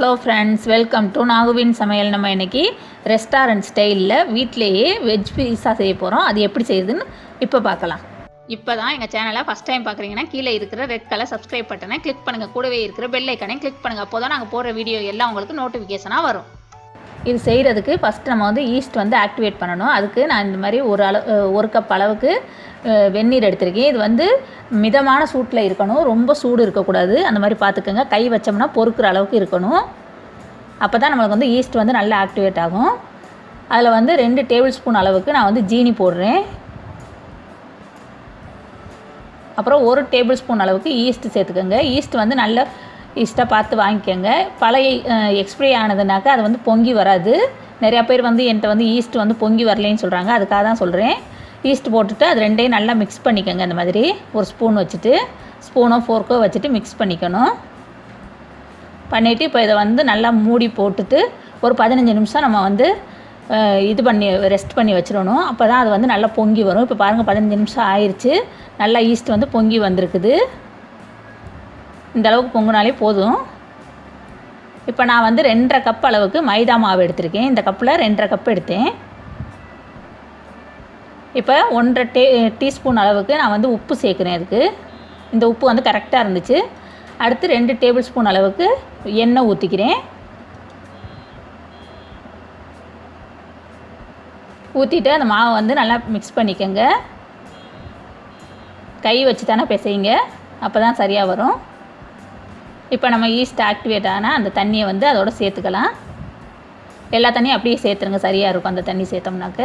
Hello friends, welcome to நாகுவின் சமையல். நம்ம இன்றைக்கி ரெஸ்டாரண்ட் ஸ்டைலில் வீட்டிலேயே வெஜ் பீஸா செய்ய போகிறோம். அது எப்படி செய்யுதுன்னு இப்போ பார்க்கலாம். இப்போ தான் எங்கள் சேனலை ஃபஸ்ட் டைம் பார்க்குறீங்கன்னா கீழே இருக்கிற ரெட் கலர் சப்ஸ்கிரைப் பட்டனை கிளிக் பண்ணுங்கள். கூடவே இருக்கிற பெல் ஐக்கனையும் கிளிக் பண்ணுங்கள். அப்போ தான் நாங்கள் போடுற வீடியோ எல்லாம் உங்களுக்கு நோட்டிஃபிகேஷனாக வரும். இது செய்கிறதுக்கு ஃபஸ்ட்டு நம்ம ஈஸ்ட் ஆக்டிவேட் பண்ணணும். அதுக்கு நான் இந்த மாதிரி ஒரு கப் அளவுக்கு வெந்நீர் எடுத்திருக்கேன். இது மிதமான சூட்டில் இருக்கணும், ரொம்ப சூடு இருக்கக்கூடாது. அந்த மாதிரி பார்த்துக்கோங்க. கை வச்சோம்னா பொறுக்கிற அளவுக்கு இருக்கணும். அப்போ தான் நம்மளுக்கு ஈஸ்ட் நல்லா ஆக்டிவேட் ஆகும். அதில் 2 டேபிள் ஸ்பூன் அளவுக்கு நான் ஜீனி போடுறேன். அப்புறம் 1 டேபிள் ஸ்பூன் அளவுக்கு ஈஸ்ட் சேர்த்துக்கோங்க. ஈஸ்ட் நல்ல ஈஸ்ட்டாக பார்த்து வாங்கிக்கோங்க. பழைய எக்ஸ்பிரி ஆனதுனாக்கா அது பொங்கி வராது. நிறையா பேர் என்கிட்ட ஈஸ்ட் பொங்கி வரலைன்னு சொல்கிறாங்க. அதுக்காக தான் சொல்கிறேன். ஈஸ்ட் போட்டுட்டு அது ரெண்டையும் நல்லா மிக்ஸ் பண்ணிக்கோங்க. இந்த மாதிரி ஒரு ஸ்பூன் வச்சுட்டு, ஸ்பூனோ ஃபோர்க்கோ வச்சுட்டு மிக்ஸ் பண்ணிக்கணும். பண்ணிவிட்டு இப்போ இதை நல்லா மூடி போட்டுட்டு ஒரு 15 நிமிஷம் நம்ம ரெஸ்ட் பண்ணி வச்சிடணும். அப்போ தான் அது நல்லா பொங்கி வரும். இப்போ பாருங்கள், 15 நிமிஷம் ஆயிடுச்சு. நல்லா ஈஸ்ட் பொங்கி வந்திருக்குது. இந்த அளவுக்கு பொங்குனாலே போதும். இப்போ நான் 2.5 கப் அளவுக்கு மைதா மாவு எடுத்திருக்கேன். இந்த கப்பில் 2.5 கப் எடுத்தேன். இப்போ 1.5 டீஸ்பூன் அளவுக்கு நான் உப்பு சேர்க்குறேன். அதுக்கு இந்த உப்பு கரெக்டாக இருந்துச்சு. அடுத்து 2 டேபிள் ஸ்பூன் அளவுக்கு எண்ணெய் ஊற்றிக்கிறேன். ஊற்றிட்டு அந்த மாவை நல்லா மிக்ஸ் பண்ணிக்கோங்க. கை வச்சு தானே பிசையுங்க, அப்போ தான் சரியாக வரும். இப்போ நம்ம ஈஸ்ட் ஆக்டிவேட் ஆனால் அந்த தண்ணியை அதோட சேர்த்துக்கலாம். எல்லா தண்ணியும் அப்படியே சேர்த்துருங்க, சரியாக இருக்கும். அந்த தண்ணி சேர்த்தோம்னாக்க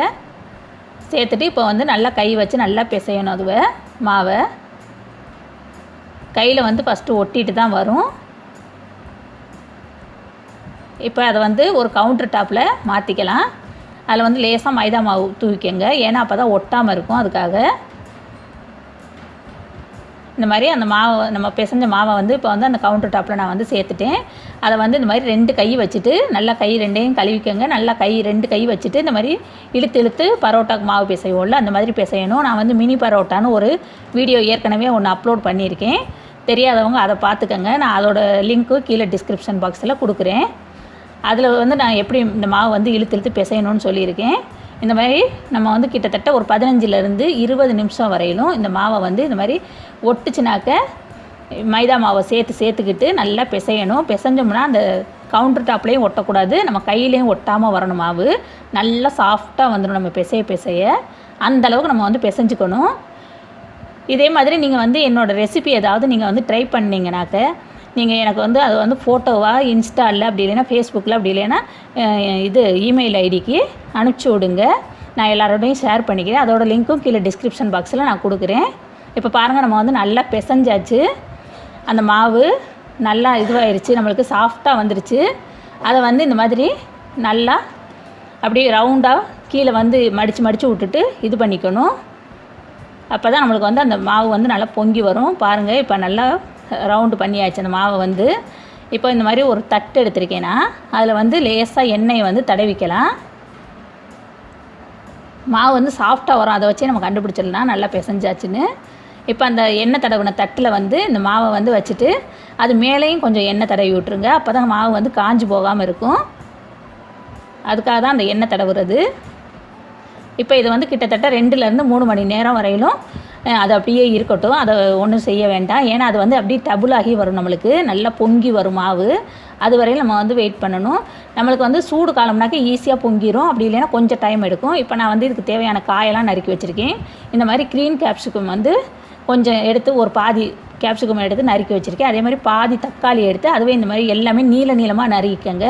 சேர்த்துட்டு இப்போ நல்லா கை வச்சு நல்லா பிசையணும். அதுவை மாவை கையில் ஃபஸ்ட்டு ஒட்டிட்டு தான் வரும். இப்போ அதை ஒரு கவுண்டர் டாப்பில் மாற்றிக்கலாம். அதில் லேசாக மைதா மாவு தூவிக்கங்க. ஏன்னா அப்போ தான் ஒட்டாமல் இருக்கும். அதுக்காக இந்த மாதிரி அந்த மாவை நம்ம பிசைஞ்ச மாவை இப்போ அந்த கவுண்டர் டாப்பில் நான் சேர்த்துட்டேன். அதை இந்த மாதிரி 2 கை வச்சுட்டு நல்லா கை ரெண்டையும் கழுவிக்கங்க. நல்லா 2 கை வச்சுட்டு இந்த மாதிரி இழுத்து பரோட்டாக்கு மாவு பிசைவோம்ல, அந்த மாதிரி பிசையணும். நான் மினி பரோட்டான்னு ஒரு வீடியோ ஏற்கனவே ஒன்று அப்லோட் பண்ணியிருக்கேன். தெரியாதவங்க அதை பார்த்துக்கங்க. நான் அதோட லிங்க்கு கீழே டிஸ்கிரிப்ஷன் பாக்ஸில் கொடுக்குறேன். அதில் நான் எப்படி இந்த மாவு இழுத்து பிசையணும்னு சொல்லியிருக்கேன். இந்த மாதிரி நம்ம கிட்டத்தட்ட ஒரு 15லேருந்து 20 நிமிஷம் வரையிலும் இந்த மாவை இந்த மாதிரி ஒட்டுச்சுனாக்க மைதா மாவை சேர்த்துக்கிட்டு நல்லா பிசையணும். பிசைஞ்சோம்னா அந்த கவுண்டர் டாப்லேயும் ஒட்டக்கூடாது, நம்ம கையிலையும் ஒட்டாமல் வரணும். மாவு நல்லா சாஃப்டாக வந்துடும் நம்ம பிசைய. அந்தளவுக்கு நம்ம பிசைஞ்சுக்கணும். இதே மாதிரி நீங்கள் என்னோடய ரெசிபி ஏதாவது நீங்கள் ட்ரை பண்ணிங்கனாக்க நீங்கள் எனக்கு அது ஃபோட்டோவாக இன்ஸ்டாவில் அப்படி இல்லைன்னா ஃபேஸ்புக்கில் அப்படி இல்லைன்னா இமெயில் ஐடிக்கு அனுப்பிச்சி விடுங்க. நான் எல்லாரோடையும் ஷேர் பண்ணிக்கிறேன். அதோட லிங்க்கும் கீழே டிஸ்கிரிப்ஷன் பாக்ஸில் நான் கொடுக்குறேன். இப்போ பாருங்கள், நம்ம நல்லா பிசைஞ்சாச்சு. அந்த மாவு நல்லா இதுவாகிடுச்சு, நம்மளுக்கு சாஃப்டாக வந்துருச்சு. அதை இந்த மாதிரி நல்லா அப்படியே ரவுண்டாக கீழே மடித்து விட்டுட்டு இது பண்ணிக்கணும். அப்போ தான் நம்மளுக்கு அந்த மாவு நல்லா பொங்கி வரும். பாருங்கள், இப்போ நல்லா ரவுண்டு பண்ணியாச்சு அந்த மாவை. இப்போ இந்த மாதிரி ஒரு தட்டு எடுத்திருக்கேன்னா அதில் லேசாக எண்ணெயை தடவிக்கலாம். மாவு சாஃப்டாக வரும். அதை வச்சே நம்ம கண்டுபிடிச்சிடலாம் நல்லா பிசைஞ்சாச்சுன்னு. இப்போ அந்த எண்ணெய் தடவின தட்டில் இந்த மாவை வச்சுட்டு அது மேலேயும் கொஞ்சம் எண்ணெய் தடவி விட்டுருங்க. அப்போ தான் மாவு காஞ்சி போகாமல் இருக்கும். அதுக்காக தான் அந்த எண்ணெய் தடவுறது. இப்போ இது கிட்டத்தட்ட 2லேருந்து 3 மணி நேரம் வரையிலும் அது அப்படியே இருக்கட்டும். அதை ஒன்றும் செய்ய வேண்டாம். ஏன்னா அது அப்படியே டபுளாகி வரும், நம்மளுக்கு நல்லா பொங்கி வரும் மாவு. அது வரையும் நம்ம வெயிட் பண்ணணும். நம்மளுக்கு சூடு காலம்னாக்க ஈஸியாக பொங்கிடும். அப்படி இல்லைன்னா கொஞ்சம் டைம் எடுக்கும். இப்போ நான் இதுக்கு தேவையான காயெல்லாம் நறுக்கி வச்சுருக்கேன். இந்த மாதிரி க்ரீன் கேப்சிகம் கொஞ்சம் எடுத்து ஒரு பாதி கேப்சிகம் எடுத்து நறுக்கி வச்சுருக்கேன். அதே மாதிரி பாதி தக்காளி எடுத்து அதுவே இந்த மாதிரி எல்லாமே நீளமாக நறுக்கிக்கங்க.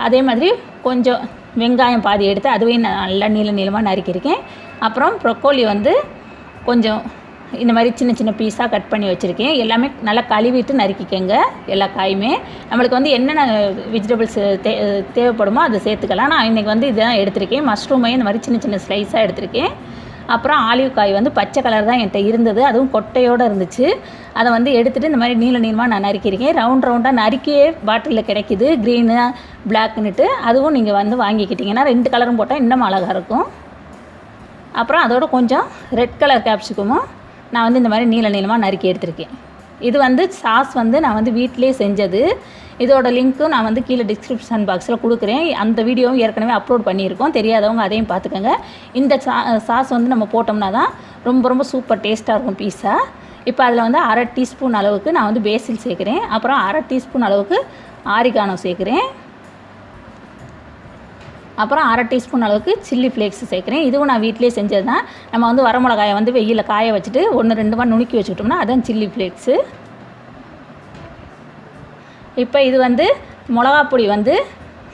அதே மாதிரி கொஞ்சம் வெங்காயம் பாதி எடுத்து அதுவே நல்லா நீளமாக நறுக்கியிருக்கேன். அப்புறம் ப்ரொக்கோலி கொஞ்சம் இந்த மாதிரி சின்ன பீஸாக கட் பண்ணி வச்சுருக்கேன். எல்லாமே நல்லா கழுவிட்டு நறுக்கிக்கங்க. எல்லா காயுமே நம்மளுக்கு என்னென்ன வெஜிடபிள்ஸ் தேவைப்படுமோ அதை சேர்த்துக்கலாம். நான் இன்றைக்கி இதுதான் எடுத்திருக்கேன். மஷ்ரூமையும் இந்த மாதிரி சின்ன ஸ்லைஸாக எடுத்திருக்கேன். அப்புறம் ஆலிவ் காய் பச்சை கலர் தான் என்கிட்ட இருந்தது, அதுவும் கொட்டையோடு இருந்துச்சு. அதை எடுத்துகிட்டு இந்த மாதிரி நீளமாக நான் நறுக்கியிருக்கேன். ரவுண்டாக நறுக்கியே பாட்டிலில் கிடைக்கிது, க்ரீனு பிளாக்குன்னுட்டு. அதுவும் நீங்கள் வாங்கிக்கிட்டிங்கன்னா 2 கலரும் போட்டால் இன்னும் அழகாக இருக்கும். அப்புறம் அதோட கொஞ்சம் ரெட் கலர் கேப்சிகமும் நான் இந்த மாதிரி நீளமாக நறுக்கி எடுத்திருக்கேன். இது வந்து சாஸ் வந்து நான் வந்து வீட்டிலே செஞ்சது. இதோட லிங்க்கும் நான் வந்து கீழே டிஸ்கிரிப்ஷன் பாக்ஸில் கொடுக்குறேன். அந்த வீடியோவும் ஏற்கனவே அப்லோட் பண்ணியிருக்கோம். தெரியாதவங்க அதையும் பார்த்துக்கோங்க. இந்த சாஸ் வந்து நம்ம போட்டோம்னா தான் ரொம்ப ரொம்ப சூப்பர் டேஸ்ட்டாக இருக்கும் பீஸா. இப்போ அதில் வந்து 1/2 டீஸ்பூன் அளவுக்கு நான் வந்து பேசில் சேர்க்குறேன். அப்புறம் 1/2 டீஸ்பூன் அளவுக்கு ஆரிகானோ சேர்க்குறேன். அப்புறம் 1/2 டீஸ்பூன் அளவுக்கு சில்லி ஃப்ளேக்ஸ் சேர்க்குறேன். இதுவும் நான் வீட்டிலே செஞ்சது தான். நம்ம வந்து வரமிளகாயை வந்து வெயிலில் காய வச்சுட்டு 1-2 நுணுக்கி வச்சுக்கிட்டோம்னா அதான் சில்லி ஃப்ளேக்ஸு. இப்போ இது வந்து மிளகாப்பொடி வந்து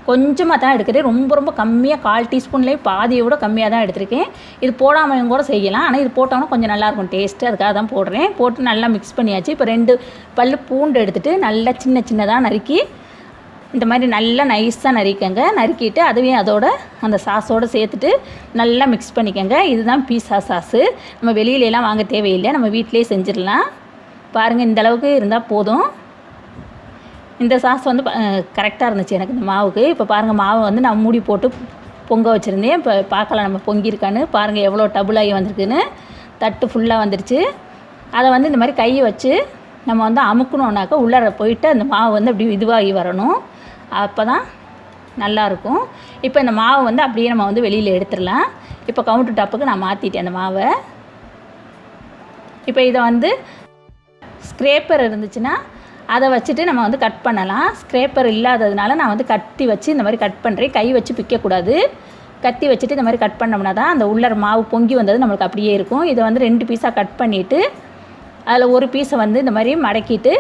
கொஞ்சமாக தான் எடுக்கிறேன். ரொம்ப ரொம்ப கம்மியாக 1/4 டீஸ்பூன்லேயே பாதியை விட கம்மியாக தான் எடுத்திருக்கேன். இது போடாமல் கூட செய்யலாம். ஆனால் இது போட்டோம்னா கொஞ்சம் நல்லாயிருக்கும் டேஸ்ட்டு. அதுக்காக தான் போடுறேன். போட்டு நல்லா மிக்ஸ் பண்ணியாச்சு. இப்போ 2 பல் பூண்டு எடுத்துகிட்டு நல்லா சின்னதாக நறுக்கி இந்த மாதிரி நல்லா நைஸாக நறுக்கங்க. நறுக்கிட்டு அதுவே அதோட அந்த சாஸோடு சேர்த்துட்டு நல்லா மிக்ஸ் பண்ணிக்கோங்க. இதுதான் பீஸா சாஸு. நம்ம வெளியிலலாம் வாங்க தேவையில்லை, நம்ம வீட்டிலே செஞ்சிடலாம். பாருங்கள், இந்தளவுக்கு இருந்தால் போதும். இந்த சாஸ் வந்து கரெக்டாக இருந்துச்சு எனக்கு இந்த மாவுக்கு. இப்போ பாருங்கள், மாவை வந்து நான் மூடி போட்டு பொங்க வச்சுருந்தேன். இப்போ பார்க்கலாம் நம்ம பொங்கியிருக்கான்னு. பாருங்கள் எவ்வளோ டபுளாகி வந்திருக்குன்னு. தட்டு ஃபுல்லாக வந்துடுச்சு. அதை வந்து இந்த மாதிரி கையை வச்சு நம்ம வந்து அமுக்கணுன்னாக்கா உள்ளார போயிட்டு அந்த மாவு வந்து அப்படி இதுவாகி வரணும். அப்போ தான் நல்லாயிருக்கும். இப்போ இந்த மாவை வந்து அப்படியே நம்ம வந்து வெளியில் எடுத்துடலாம். இப்போ கவுண்டர் டாப்புக்கு நான் மாற்றிட்டேன் அந்த மாவை. இப்போ இதை வந்து ஸ்க்ரேப்பர் இருந்துச்சுன்னா அதை வச்சுட்டு நம்ம வந்து கட் பண்ணலாம். ஸ்க்ரேப்பர் இல்லாததுனால நான் வந்து கத்தி வச்சு இந்த மாதிரி கட் பண்ணுறேன். கை வச்சு பிக்கக்கூடாது. கத்தி வச்சுட்டு இந்த மாதிரி கட் பண்ணோம்னா தான் அந்த உள்ளர மாவு பொங்கி வந்தது நம்மளுக்கு அப்படியே இருக்கும். இதை வந்து 2 பீஸாக கட் பண்ணிவிட்டு அதில் ஒரு பீஸை வந்து இந்த மாதிரி மடக்கிட்டு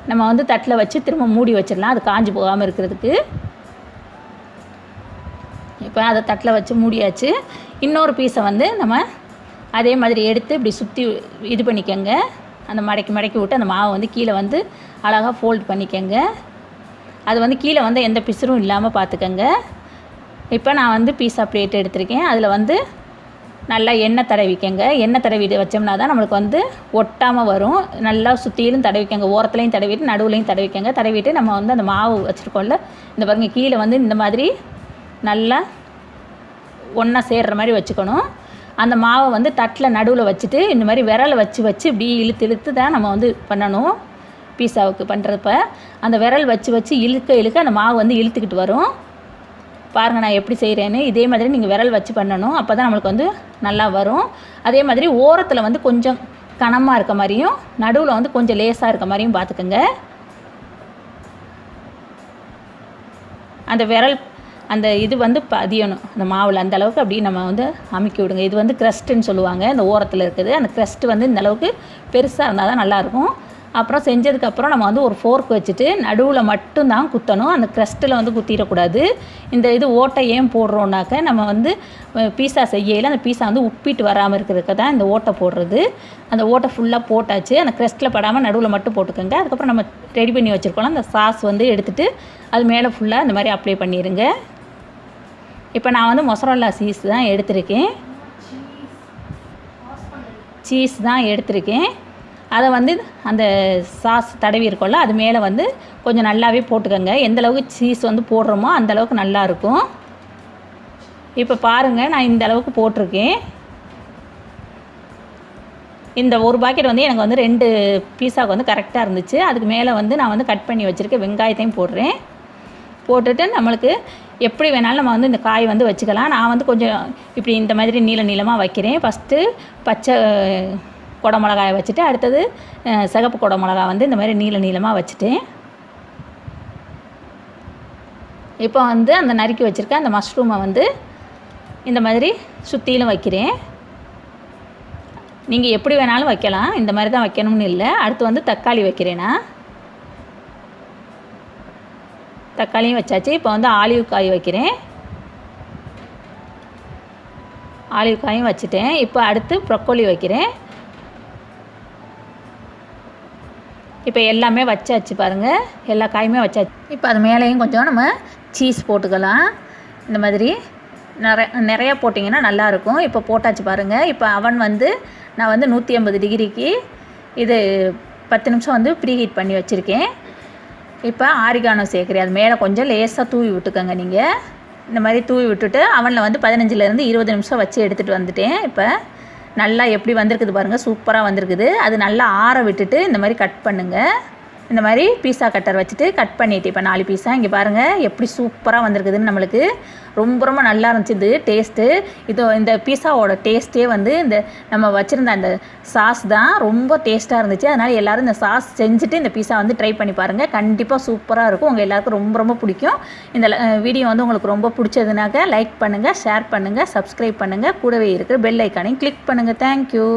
நம்ம வந்து தட்டில் வச்சு திரும்ப மூடி வச்சிடலாம், அது காஞ்சி போகாமல் இருக்கிறதுக்கு. இப்போ அதை தட்டில் வச்சு மூடியாச்சு. இன்னொரு பீஸை வந்து நம்ம அதே மாதிரி எடுத்து இப்படி சுற்றி இது பண்ணிக்கோங்க. அந்த மடக்கி விட்டு அந்த மாவை வந்து கீழே வந்து அழகாக ஃபோல்ட் பண்ணிக்கோங்க. அது வந்து கீழே வந்து எந்த பிசுறும் இல்லாமல் பார்த்துக்கோங்க. இப்போ நான் வந்து பீஸா பிளேட் எடுத்திருக்கேன். அதில் வந்து நல்லா எண்ணெய் தடவிக்கங்க. எண்ணெய் தடவிட்டு வச்சோம்னா தான் நம்மளுக்கு வந்து ஒட்டாமல் வரும். நல்லா சுற்றிலும் தடவிக்கங்க, ஓரத்துலையும் தடவிட்டு நடுவுலையும் தடவிக்கங்க. தடவிட்டு நம்ம வந்து அந்த மாவு வச்சுருக்கோம்ல, இந்த பாருங்கள் கீழே வந்து இந்த மாதிரி நல்லா ஒன்றா சேர்கிற மாதிரி வச்சுக்கணும். அந்த மாவை வந்து தட்டில் நடுவில் வச்சுட்டு இந்த மாதிரி விரலை வச்சு இப்படி இழுத்து தான் நம்ம வந்து பண்ணணும். பீஸாவுக்கு பண்ணுறப்ப அந்த விரல் வச்சு இழுக்க அந்த மாவு வந்து இழுத்துக்கிட்டு வரும். பாருங்கள் நான் எப்படி செய்கிறேன்னு. இதே மாதிரி நீங்கள் விரல் வச்சு பண்ணணும். அப்போ தான் நம்மளுக்கு வந்து நல்லா வரும். அதே மாதிரி ஓரத்தில் வந்து கொஞ்சம் கனமாக இருக்க மாதிரியும் நடுவில் வந்து கொஞ்சம் லேசாக இருக்க மாதிரியும் பார்த்துக்கோங்க. அந்த விரல் அந்த இது வந்து பதியணும் அந்த மாவில். அந்த அளவுக்கு அப்படியே நம்ம வந்து அமுக்கி விடுங்க. இது வந்து க்ரஸ்ட்டுன்னு சொல்லுவாங்க. இந்த ஓரத்தில் இருக்குது அந்த க்ரஸ்ட்டு வந்து இந்த அளவுக்கு பெருசாக இருந்தால் தான் நல்லாயிருக்கும். அப்புறம் செஞ்சதுக்கப்புறம் நம்ம வந்து ஒரு ஃபோர்க் வச்சுட்டு நடுவில் மட்டும்தான் குத்தணும். அந்த க்ரஸ்ட்டில் வந்து குத்திடக்கூடாது. இந்த இது ஓட்டை ஏன் போடுறோன்னாக்க நம்ம வந்து பீஸா செய்யல அந்த பீஸா வந்து உப்பிட்டு வராமல் இருக்கிறதுக்கு தான் இந்த ஓட்டை போடுறது. அந்த ஓட்டை ஃபுல்லாக போட்டாச்சு. அந்த க்ரஸ்ட்டில் படாமல் நடுவில் மட்டும் போட்டுக்கோங்க. அதுக்கப்புறம் நம்ம ரெடி பண்ணி வச்சுருக்கோம் அந்த சாஸ் வந்து எடுத்துகிட்டு அது மேலே ஃபுல்லாக இந்த மாதிரி அப்ளை பண்ணிடுங்க. இப்போ நான் வந்து மொசரல்லா சீஸ் தான் எடுத்திருக்கேன். சீஸ் தான் எடுத்திருக்கேன். அதை வந்து அந்த சாஸ் தடவி இருக்கோம்ல அது மேலே வந்து கொஞ்சம் நல்லாவே போட்டுக்கோங்க. எந்தளவுக்கு சீஸ் வந்து போடுறோமோ அந்தளவுக்கு நல்லாயிருக்கும். இப்போ பாருங்கள் நான் இந்த அளவுக்கு போட்டிருக்கேன். இந்த ஒரு பாக்கெட் வந்து எனக்கு வந்து 2 பீஸாவுக்கு வந்து கரெக்டாக இருந்துச்சு. அதுக்கு மேலே வந்து நான் வந்து கட் பண்ணி வச்சுருக்கேன் வெங்காயத்தையும் போடுறேன். போட்டுட்டு நம்மளுக்கு எப்படி வேணாலும் நம்ம வந்து இந்த காய் வந்து வச்சுக்கலாம். நான் வந்து கொஞ்சம் இப்படி இந்த மாதிரி நீளமாக வைக்கிறேன். ஃபஸ்ட்டு பச்சை கொடை மிளகாயை வச்சுட்டு அடுத்தது சிகப்பு கொடை மிளகா வந்து இந்த மாதிரி நீளமாக வச்சுட்டேன். இப்போ வந்து அந்த நறுக்கி வச்சுருக்க அந்த மஷ்ரூமை வந்து இந்த மாதிரி சுற்றிலும் வைக்கிறேன். நீங்கள் எப்படி வேணாலும் வைக்கலாம், இந்த மாதிரி தான் வைக்கணும்னு இல்லை. அடுத்து வந்து தக்காளி வைக்கிறேன்னா தக்காளியும் வச்சாச்சு. இப்போ வந்து ஆலிவ் காய் வைக்கிறேன். ஆலிவ் காயும் வச்சுட்டேன். இப்போ அடுத்து ப்ரொக்கோலி வைக்கிறேன். இப்போ எல்லாமே வச்சாச்சு பாருங்கள், எல்லா காயுமே வச்சாச்சு. இப்போ அது மேலேயும் கொஞ்சம் நம்ம சீஸ் போட்டுக்கலாம். இந்த மாதிரி நிறையா போட்டிங்கன்னா நல்லாயிருக்கும். இப்போ போட்டாச்சு பாருங்கள். இப்போ அவன் வந்து நான் வந்து 180 டிகிரிக்கு இது 10 நிமிஷம் வந்து ப்ரீ ஹீட் பண்ணி வச்சுருக்கேன். இப்போ ஆரிகானோ சேர்க்குறேன். அது மேலே கொஞ்சம் லேசாக தூவி விட்டுக்கோங்க. நீங்கள் இந்த மாதிரி தூவி விட்டுட்டு அவனில் வந்து 15லேருந்து 20 நிமிஷம் வச்சு எடுத்துகிட்டு வந்துட்டேன். இப்போ நல்லா எப்படி வந்திருக்குது பாருங்கள், சூப்பராக வந்திருக்குது. அது நல்லா ஆற விட்டுட்டு இந்த மாதிரி கட் பண்ணுங்கள். இந்த மாதிரி பீஸா கட்டர் வச்சுட்டு கட் பண்ணிவிட்டு இப்போ 4 பீஸா இங்கே பாருங்கள் எப்படி சூப்பராக வந்திருக்குதுன்னு. நம்மளுக்கு ரொம்ப நல்லா இருந்துச்சு இது டேஸ்ட்டு. இந்த பீஸாவோட டேஸ்ட்டே வந்து இந்த நம்ம வச்சுருந்த அந்த சாஸ் தான் ரொம்ப டேஸ்ட்டாக இருந்துச்சு. அதனால் எல்லோரும் இந்த சாஸ் செஞ்சுட்டு இந்த பீஸா வந்து ட்ரை பண்ணி பாருங்கள். கண்டிப்பாக சூப்பராக இருக்கும். உங்கள் எல்லாருக்கும் ரொம்ப பிடிக்கும். இந்த வீடியோ வந்து உங்களுக்கு ரொம்ப பிடிச்சதுனாக்க லைக் பண்ணுங்கள், ஷேர் பண்ணுங்கள், சப்ஸ்கிரைப் பண்ணுங்கள். கூடவே இருக்கிற பெல் ஐக்கானையும் கிளிக் பண்ணுங்கள். தேங்க்யூ.